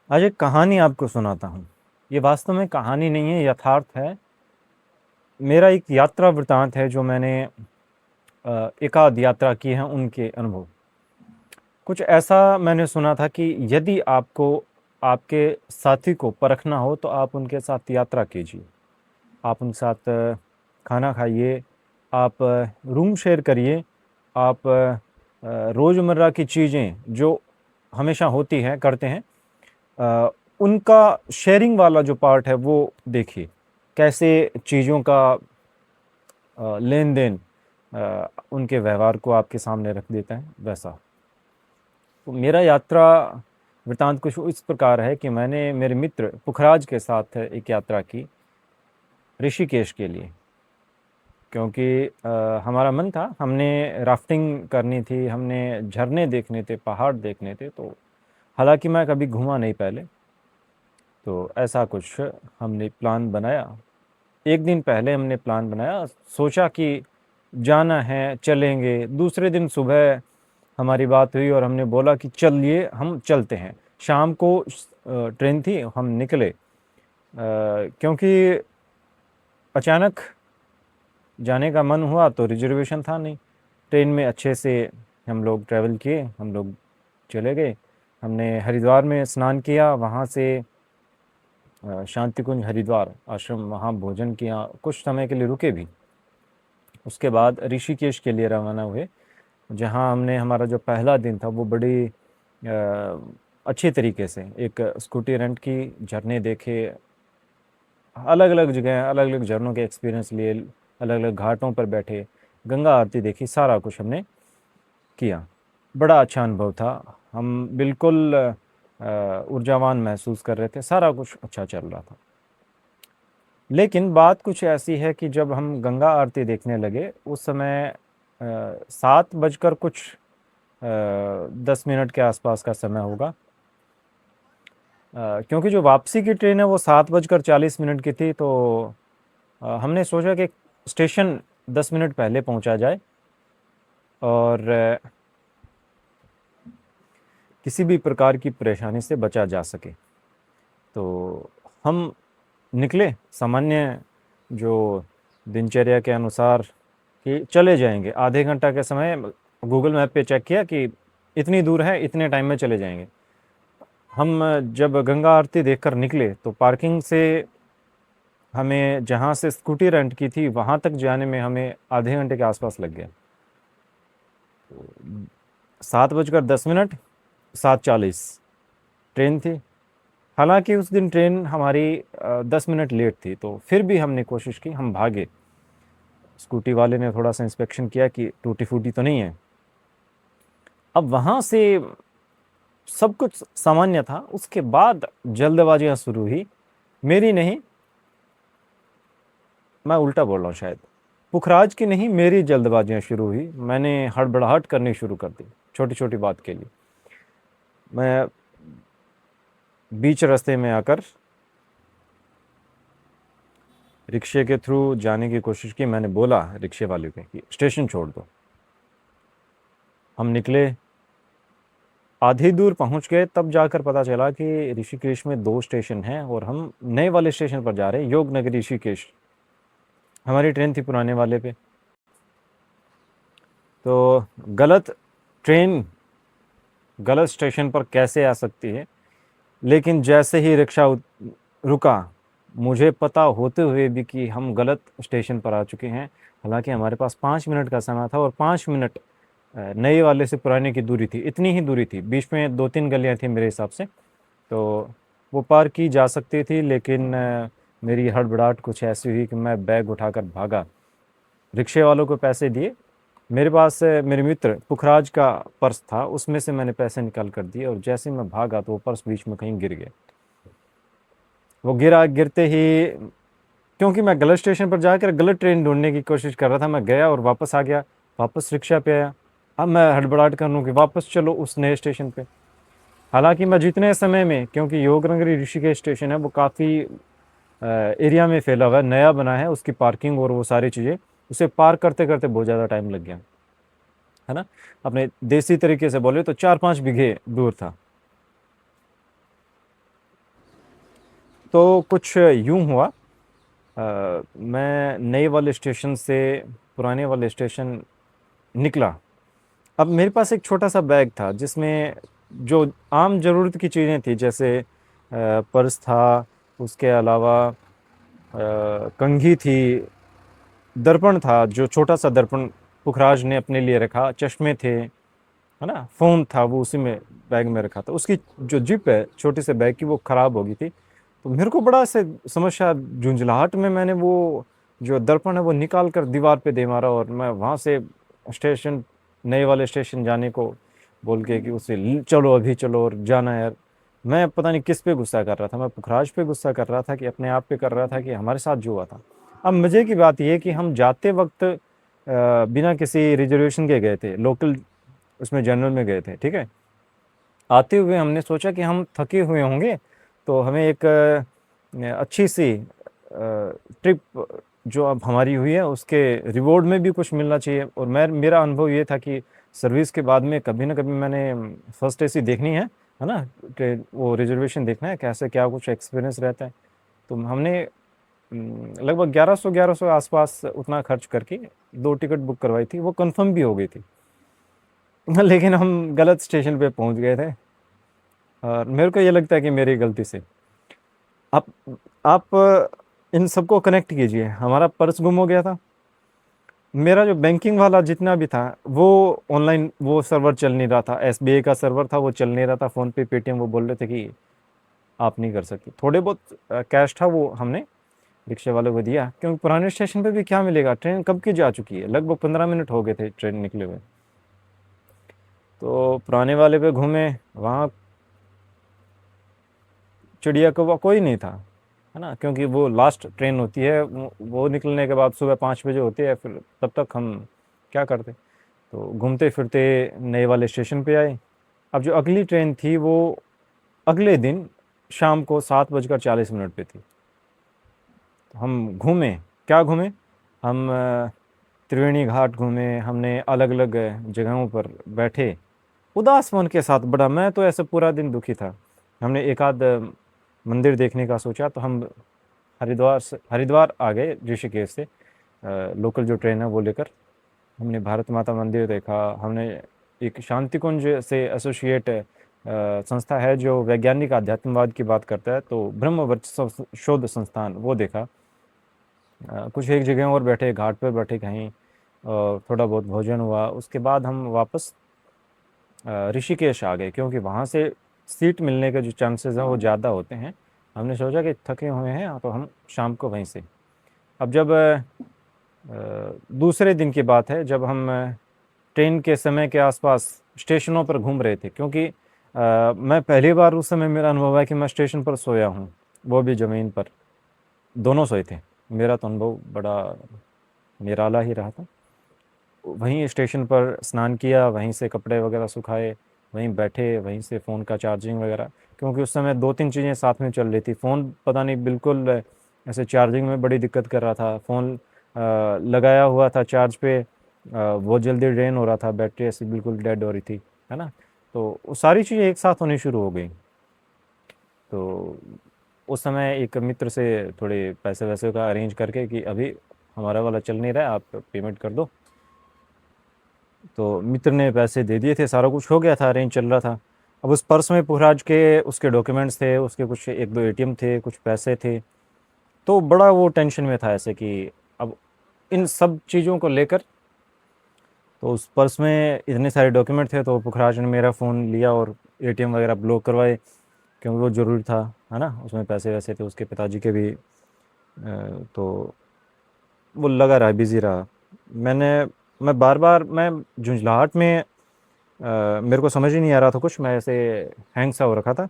आज एक कहानी आपको सुनाता हूँ। ये वास्तव में कहानी नहीं है, यथार्थ है। मेरा एक यात्रा वृतांत है जो मैंने एकाध यात्रा की है उनके अनुभव। कुछ ऐसा मैंने सुना था कि यदि आपको आपके साथी को परखना हो तो आप उनके साथ यात्रा कीजिए। आप उनके साथ खाना खाइए, आप रूम शेयर करिए, आप रोज़मर्रा की चीज़ें जो हमेशा होती हैं, करते हैं, अ, उनका शेयरिंग वाला जो पार्ट है वो देखिए। कैसे चीज़ों का लेन-देन उनके व्यवहार को आपके सामने रख देता है, वैसा। तो मेरा यात्रा वृतांत कुछ इस प्रकार है कि मैंने मेरे मित्र पुखराज के साथ एक यात्रा की ऋषिकेश के लिए। क्योंकि हमारा मन था, हमने राफ्टिंग करनी थी, हमने झरने देखने थे, पहाड़ देखने थे। तो हालाँकि मैं कभी घूमा नहीं पहले, तो ऐसा कुछ हमने प्लान बनाया। 1 दिन पहले हमने प्लान बनाया, सोचा कि जाना है, चलेंगे। दूसरे दिन सुबह हमारी बात हुई और हमने बोला कि चलिए हम चलते हैं। शाम को ट्रेन थी, हम निकले। क्योंकि अचानक जाने का मन हुआ तो रिजर्वेशन था नहीं। ट्रेन में अच्छे से हम लोग ट्रैवल किए, हम लोग चले गए। हमने हरिद्वार में स्नान किया, वहाँ से शांति कुंज हरिद्वार आश्रम, वहाँ भोजन किया, कुछ समय के लिए रुके भी। उसके बाद ऋषिकेश के लिए रवाना हुए, जहाँ हमने हमारा जो पहला दिन था वो बड़ी अच्छी तरीके से एक स्कूटी रेंट की, झरने देखे, अलग अलग जगह अलग अलग झरनों के एक्सपीरियंस लिए, अलग अलग घाटों पर बैठे, गंगा आरती देखी, सारा कुछ हमने किया। बड़ा अच्छा अनुभव था। हम बिल्कुल ऊर्जावान महसूस कर रहे थे, सारा कुछ अच्छा चल रहा था। लेकिन बात कुछ ऐसी है कि जब हम गंगा आरती देखने लगे उस समय 7 बजकर कुछ 10 मिनट के आसपास का समय होगा। क्योंकि जो वापसी की ट्रेन है वो 7 बजकर 40 मिनट की थी, तो हमने सोचा कि स्टेशन 10 मिनट पहले पहुंचा जाए और किसी भी प्रकार की परेशानी से बचा जा सके। तो हम निकले सामान्य जो दिनचर्या के अनुसार कि चले जाएंगे। आधे घंटा के समय गूगल मैप पे चेक किया कि इतनी दूर है, इतने टाइम में चले जाएंगे। हम जब गंगा आरती देखकर निकले तो पार्किंग से हमें, जहाँ से स्कूटी रेंट की थी, वहाँ तक जाने में हमें आधे घंटे के आसपास लग गया। 7 बजकर 10 मिनट, 7:40 ट्रेन थी। हालांकि उस दिन ट्रेन हमारी 10 मिनट लेट थी, तो फिर भी हमने कोशिश की, हम भागे। स्कूटी वाले ने थोड़ा सा इंस्पेक्शन किया कि टूटी फूटी तो नहीं है। अब वहाँ से सब कुछ सामान्य था। उसके बाद जल्दबाजियाँ शुरू हुई, मेरी नहीं, मैं उल्टा बोल रहा हूँ शायद, पुखराज की नहीं, मेरी जल्दबाजियाँ शुरू हुई। मैंने हड़बड़ाहट करनी शुरू कर दी छोटी छोटी बात के लिए। मैं बीच रास्ते में आकर रिक्शे के थ्रू जाने की कोशिश की। मैंने बोला रिक्शे वाले को कि स्टेशन छोड़ दो। हम निकले, आधी दूर पहुंच गए, तब जाकर पता चला कि ऋषिकेश में 2 स्टेशन हैं और हम नए वाले स्टेशन पर जा रहे हैं, योगनगर ऋषिकेश। हमारी ट्रेन थी पुराने वाले पे। तो गलत ट्रेन गलत स्टेशन पर कैसे आ सकती है। लेकिन जैसे ही रिक्शा रुका, मुझे पता होते हुए भी कि हम गलत स्टेशन पर आ चुके हैं। हालांकि हमारे पास 5 मिनट का समय था और 5 मिनट नए वाले से पुराने की दूरी थी, इतनी ही दूरी थी। बीच में 2-3 गलियां थी मेरे हिसाब से, तो वो पार की जा सकती थी। लेकिन मेरी हड़बड़ाहट कुछ ऐसी हुई कि मैं बैग उठाकर भागा, रिक्शे वालों को पैसे दिए। मेरे पास मेरे मित्र पुखराज का पर्स था, उसमें से मैंने पैसे निकाल कर दिए और जैसे ही मैं भागा तो वो पर्स बीच में कहीं गिर गया। वो गिरा, गिरते ही, क्योंकि मैं गलत स्टेशन पर जाकर गलत ट्रेन ढूंढने की कोशिश कर रहा था, मैं गया और वापस आ गया, वापस रिक्शा पे आया। अब मैं हड़बड़ाहट कर लूँ कि वापस चलो उस नए स्टेशन पे। हालांकि मैं जितने समय में, क्योंकि योगनगरी ऋषिकेश स्टेशन है वो काफ़ी एरिया में फैला हुआ है, नया बना है, उसकी पार्किंग और वो सारी चीज़ें, उसे पार करते करते बहुत ज़्यादा टाइम लग गया, है ना। अपने देसी तरीके से बोले तो 4-5 बीघे दूर था। तो कुछ यूँ हुआ, मैं नए वाले स्टेशन से पुराने वाले स्टेशन निकला। अब मेरे पास एक छोटा-सा बैग था जिसमें जो आम ज़रूरत की चीज़ें थी, जैसे पर्स था, उसके अलावा कंघी थी, दर्पण था, जो छोटा-सा दर्पण पुखराज ने अपने लिए रखा, चश्मे थे, है ना? फ़ोन था, वो उसी में बैग में रखा था। उसकी जो ज़िप है छोटे से बैग की, वो ख़राब हो गई थी। तो मेरे को बड़ा ऐसे समस्या, झुँझलाहट में मैंने वो जो दर्पण है वो निकाल कर दीवार पे दे मारा, और मैं वहाँ से स्टेशन, नए वाले स्टेशन जाने को बोल के कि उसे चलो अभी चलो और जाना है यार। मैं पता नहीं किस पे गुस्सा कर रहा था, मैं पुखराज पे गुस्सा कर रहा था कि अपने आप पे कर रहा था कि हमारे साथ जो हुआ था। अब मज़े की बात ये है कि हम जाते वक्त बिना किसी रिजर्वेशन के गए थे, लोकल उसमें जनरल में गए थे, ठीक है। आते हुए हमने सोचा कि हम थके हुए होंगे, तो हमें एक अच्छी सी ट्रिप जो अब हमारी हुई है उसके रिवॉर्ड में भी कुछ मिलना चाहिए। और मेरा अनुभव ये था कि सर्विस के बाद में कभी ना कभी मैंने फर्स्ट एसी देखनी है ना, ट्रेन वो रिजर्वेशन देखना है कैसे क्या कुछ एक्सपीरियंस रहता है। तो हमने लगभग 1100 आसपास उतना खर्च करके 2 टिकट बुक करवाई थी, वो कंफर्म भी हो गई थी। लेकिन हम गलत स्टेशन पे पहुंच गए थे, और मेरे को ये लगता है कि मेरी गलती से। आप आप इन सबको कनेक्ट कीजिए, हमारा पर्स गुम हो गया था, मेरा जो बैंकिंग वाला जितना भी था वो ऑनलाइन, वो सर्वर चल नहीं रहा था, एसबीआई का सर्वर था वो चल नहीं रहा था, फ़ोन पे पेटीएम वो बोल रहे थे कि आप नहीं कर सकते। थोड़े बहुत कैश था, वो हमने रिक्शे वाले को दिया, क्योंकि पुराने स्टेशन पे भी क्या मिलेगा, ट्रेन कब की जा चुकी है, लगभग 15 मिनट हो गए थे ट्रेन निकले हुए। तो पुराने वाले पे घूमे, वहाँ चिड़िया कौवा कोई नहीं था, है ना, क्योंकि वो लास्ट ट्रेन होती है, वो निकलने के बाद सुबह 5 बजे होती है, फिर तब तक हम क्या करते। तो घूमते फिरते नए वाले स्टेशन पे आए। अब जो अगली ट्रेन थी वो अगले दिन शाम को 7:40 पे थी। तो हम घूमे, क्या घूमे, हम त्रिवेणी घाट घूमे, हमने अलग अलग जगहों पर बैठे उदास मन के साथ। बड़ा, मैं तो ऐसे पूरा दिन दुखी था। हमने एक आध मंदिर देखने का सोचा, तो हम हरिद्वार आ गए ऋषिकेश से, लोकल जो ट्रेन है वो लेकर। हमने भारत माता मंदिर देखा, हमने एक शांति कुंज से एसोसिएट संस्था है जो वैज्ञानिक आध्यात्मवाद की बात करता है, तो ब्रह्म वर्चस्व शोध संस्थान वो देखा। कुछ एक जगह और बैठे, घाट पर बैठे कहीं, थोड़ा बहुत भोजन हुआ। उसके बाद हम वापस ऋषिकेश आ गए, क्योंकि वहाँ से सीट मिलने के जो चांसेस हैं वो ज़्यादा होते हैं। हमने सोचा कि थके हुए हैं तो हम शाम को वहीं से। अब जब दूसरे दिन की बात है, जब हम ट्रेन के समय के आसपास स्टेशनों पर घूम रहे थे, क्योंकि मैं पहली बार उस समय मेरा अनुभव है कि मैं स्टेशन पर सोया हूँ, वो भी ज़मीन पर, दोनों सोए थे। मेरा तो अनुभव बड़ा निराला ही रहा था। वहीं स्टेशन पर स्नान किया, वहीं से कपड़े वगैरह सुखाए, वहीं बैठे, वहीं से फ़ोन का चार्जिंग वगैरह, क्योंकि उस समय 2-3 चीज़ें साथ में चल रही थी। फ़ोन पता नहीं बिल्कुल ऐसे चार्जिंग में बड़ी दिक्कत कर रहा था। फ़ोन लगाया हुआ था चार्ज पे, बहुत जल्दी ड्रेन हो रहा था, बैटरी ऐसी बिल्कुल डेड हो रही थी, है ना? तो वो सारी चीज़ें एक साथ होनी शुरू हो गई। तो उस समय एक मित्र से थोड़े पैसे-वैसे का अरेंज करके कि अभी हमारा वाला चल नहीं रहा है, आप पेमेंट कर दो। तो मित्र ने पैसे दे दिए थे, सारा कुछ हो गया था, अरेंज चल रहा था। अब उस पर्स में पुखराज के उसके डॉक्यूमेंट्स थे, उसके कुछ 1-2 एटीएम थे, कुछ पैसे थे। तो बड़ा वो टेंशन में था ऐसे कि अब इन सब चीज़ों को लेकर, तो उस पर्स में इतने सारे डॉक्यूमेंट थे, तो पुखराज ने मेरा फ़ोन लिया और एटीएम वगैरह ब्लॉक करवाए, क्योंकि वो ज़रूरी था, है ना? उसमें पैसे-वैसे थे, उसके पिताजी के भी। तो वो लगा रहा, बिज़ी रहा। मैंने मैं बार-बार मैं झुँझलाहट में मेरे को समझ ही नहीं आ रहा था कुछ, मैं ऐसे हैंग सा हो रखा था।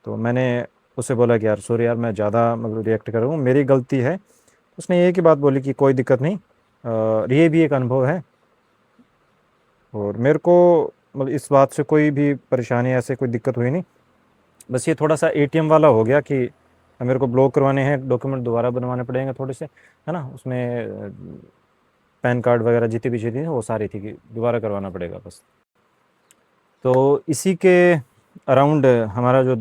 तो मैंने उससे बोला कि यार सॉरी यार, मैं ज़्यादा मतलब रिएक्ट कर रहा हूँ, मेरी गलती है। उसने एक ही बात बोली कि कोई दिक्कत नहीं, ये भी एक अनुभव है। और मेरे को मतलब इस बात से कोई भी परेशानी, ऐसे कोई दिक्कत हुई नहीं। बस ये थोड़ा-सा एटीएम वाला हो गया कि मेरे को ब्लॉक करवाने हैं, डॉक्यूमेंट दोबारा बनवाने पड़ेंगे थोड़े से, है ना? उसमें पैन कार्ड वगैरह जितनी भी चीज़ें थी वो सारी थी कि दोबारा करवाना पड़ेगा बस। तो इसी के अराउंड हमारा जो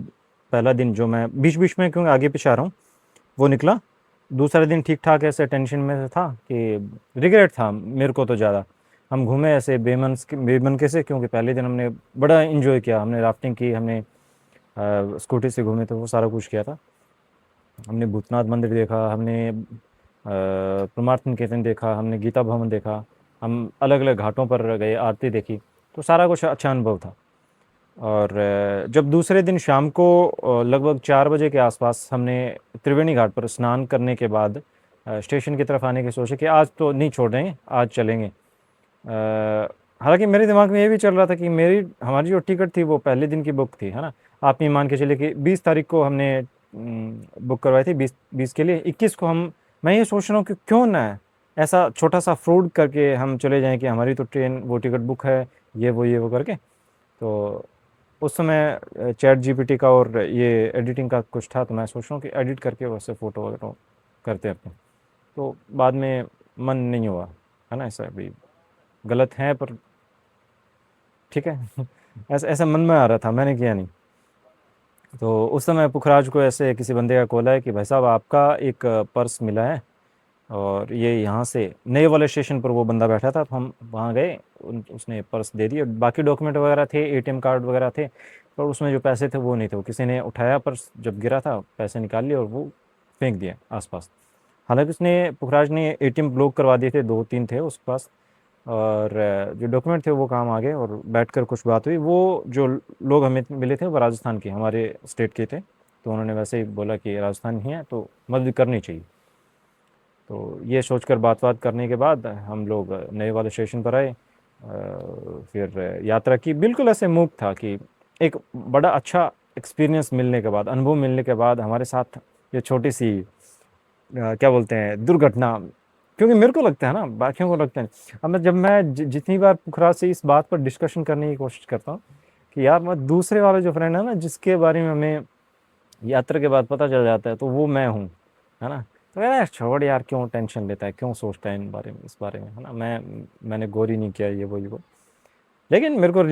पहला दिन, जो मैं बीच-बीच में क्योंकि आगे-पीछे आ रहा हूँ, वो निकला। दूसरे दिन ठीक-ठाक ऐसे टेंशन में था कि रिग्रेट था मेरे को तो ज़्यादा। हम घूमे ऐसे बेमनके से, क्योंकि पहले दिन हमने बड़ा एन्जॉय किया, हमने राफ्टिंग की, हमने स्कूटी से घूमे, तो वो सारा कुछ किया था। हमने भूतनाथ मंदिर देखा, हमने परमार्थ निकेतन देखा, हमने गीता भवन देखा, हम अलग-अलग घाटों पर गए, आरती देखी, तो सारा कुछ अच्छा अनुभव था। और जब दूसरे दिन शाम को लगभग 4 बजे के आसपास हमने त्रिवेणी घाट पर स्नान करने के बाद स्टेशन की तरफ आने की सोची कि आज तो नहीं छोड़ देंगे, आज चलेंगे। हालाँकि मेरे दिमाग में ये भी चल रहा था कि हमारी जो टिकट थी वो पहले दिन की बुक थी, है ना? आप ये मान के चलिए कि 20 तारीख को हमने बुक करवाई थी, 20 के लिए, 21 को मैं ये सोच रहा हूँ कि क्यों ना ऐसा छोटा-सा फ्रॉड करके हम चले जाएँ कि हमारी तो ट्रेन वो टिकट बुक है, ये वो करके। तो उस समय चैट जीपीटी का और ये एडिटिंग का कुछ था, तो मैं सोच रहा हूँ कि एडिट करके वैसे फ़ोटो वगैरह करते अपने। तो बाद में मन नहीं हुआ, है ना? ऐसा भी गलत है पर ठीक है। ऐसा ऐसा मन में आ रहा था, मैंने किया नहीं। तो उस समय पुखराज को ऐसे किसी बंदे का कॉल आया कि भाई साहब आपका एक पर्स मिला है, और ये यहाँ से नए वाले स्टेशन पर वो बंदा बैठा था, तो हम वहाँ गए, उसने पर्स दे दिया, बाकी डॉक्यूमेंट वगैरह थे, एटीएम कार्ड वगैरह थे, पर उसमें जो पैसे थे वो नहीं थे। वो किसी ने उठाया पर्स, जब गिरा था पैसे निकाल लिए और वो फेंक दिया आसपास। हालांकि उसने पुखराज ने एटीएम ब्लॉक करवा दिए थे, 2-3 थे उसके पास, और जो डॉक्यूमेंट थे वो काम आ गए, और बैठकर कुछ बात हुई। वो जो लोग हमें मिले थे वो राजस्थान के, हमारे स्टेट के थे, तो उन्होंने वैसे ही बोला कि राजस्थान ही है तो मदद करनी चाहिए। तो ये सोचकर बात-वात करने के बाद हम लोग नए वाले स्टेशन पर आए। फिर यात्रा की, बिल्कुल ऐसे मूक था कि एक बड़ा अच्छा एक्सपीरियंस मिलने के बाद, अनुभव मिलने के बाद हमारे साथ ये छोटी-सी क्या बोलते हैं दुर्घटना, क्योंकि मेरे को लगता है ना, बाकियों को लगता है। अब मैं जितनी बार पुखराज से इस बात पर डिस्कशन करने की कोशिश करता हूँ कि यार मैं दूसरे वाले जो फ्रेंड है ना, जिसके बारे में हमें यात्रा के बाद पता चल जाता है, तो वो मैं हूँ, है ना? तो यार छोड़ यार, क्यों टेंशन लेता है, क्यों सोचता है इस बारे में, है ना? मैंने गौर ही नहीं किया ये वो ये वो। लेकिन मेरे को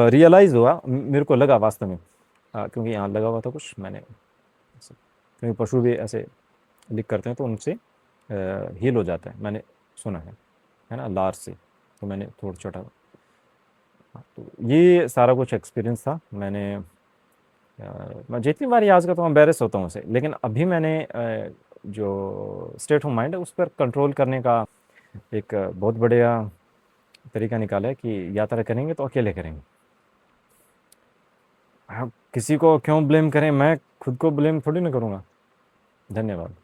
रियलाइज़ हुआ, मेरे को लगा वास्तव में, क्योंकि यहाँ लगा हुआ था कुछ, क्योंकि पशु भी ऐसे लीक करते हैं तो उनसे हील हो जाता है, मैंने सुना है ना? लार से, तो मैंने थोड़ा छोटा, हाँ, तो ये सारा कुछ एक्सपीरियंस था। मैं जितनी बार याद करता हूँ एम्बैरेस होता हूँ उसे, लेकिन अभी मैंने जो स्टेट ऑफ माइंड है उस पर कंट्रोल करने का एक बहुत बढ़िया तरीका निकाला है कि यात्रा करेंगे तो अकेले करेंगे। हाँ, किसी को क्यों ब्लेम करें, मैं खुद को ब्लेम थोड़ी ना करूँगा। धन्यवाद।